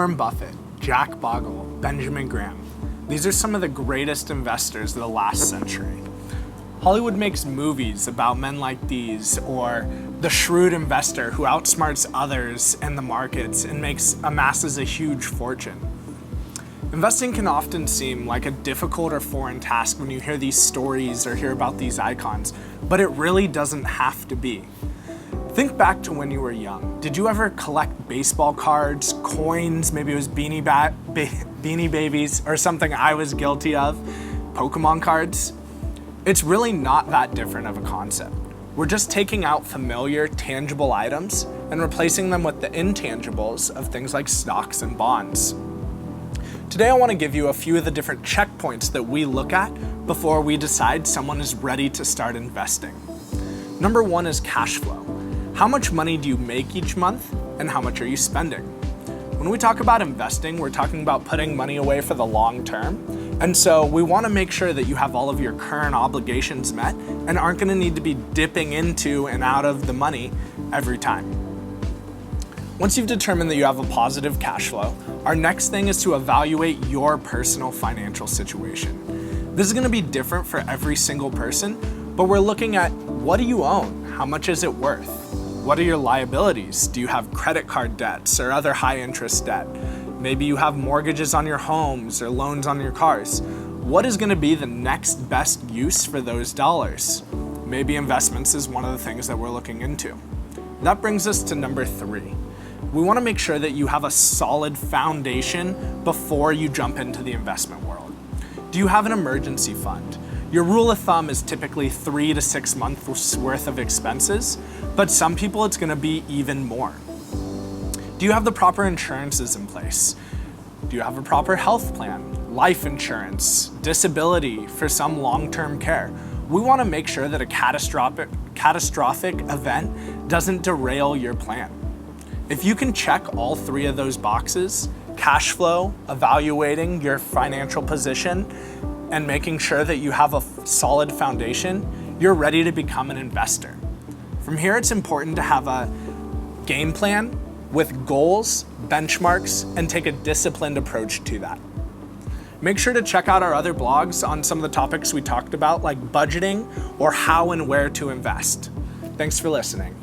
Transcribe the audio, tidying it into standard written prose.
Warren Buffett, Jack Bogle, Benjamin Graham. These are some of the greatest investors of the last century. Hollywood makes movies about men like these, or the shrewd investor who outsmarts others in the markets and amasses a huge fortune. Investing can often seem like a difficult or foreign task when you hear these stories or hear about these icons, but it really doesn't have to be. Think back to when you were young. Did you ever collect baseball cards, coins, maybe it was Beanie Babies, or something I was guilty of, Pokemon cards? It's really not that different of a concept. We're just taking out familiar, tangible items and replacing them with the intangibles of things like stocks and bonds. Today I want to give you a few of the different checkpoints that we look at before we decide someone is ready to start investing. Number one is cash flow. How much money do you make each month, and how much are you spending? When we talk about investing, we're talking about putting money away for the long term. And so we want to make sure that you have all of your current obligations met and aren't going to need to be dipping into and out of the money every time. Once you've determined that you have a positive cash flow, our next thing is to evaluate your personal financial situation. This is going to be different for every single person, but we're looking at, what do you own? How much is it worth? What are your liabilities? Do you have credit card debts or other high interest debt? Maybe you have mortgages on your homes or loans on your cars. What is going to be the next best use for those dollars? Maybe investments is one of the things that we're looking into. That brings us to number three. We want to make sure that you have a solid foundation before you jump into the investment world. Do you have an emergency fund? Your rule of thumb is typically 3 to 6 months worth of expenses, but some people it's going to be even more. Do you have the proper insurances in place? Do you have a proper health plan, life insurance, disability, for some long-term care? We want to make sure that a catastrophic event doesn't derail your plan. If you can check all three of those boxes, cash flow, evaluating your financial position, and making sure that you have a solid foundation, you're ready to become an investor. From here, it's important to have a game plan with goals, benchmarks, and take a disciplined approach to that. Make sure to check out our other blogs on some of the topics we talked about, like budgeting or how and where to invest. Thanks for listening.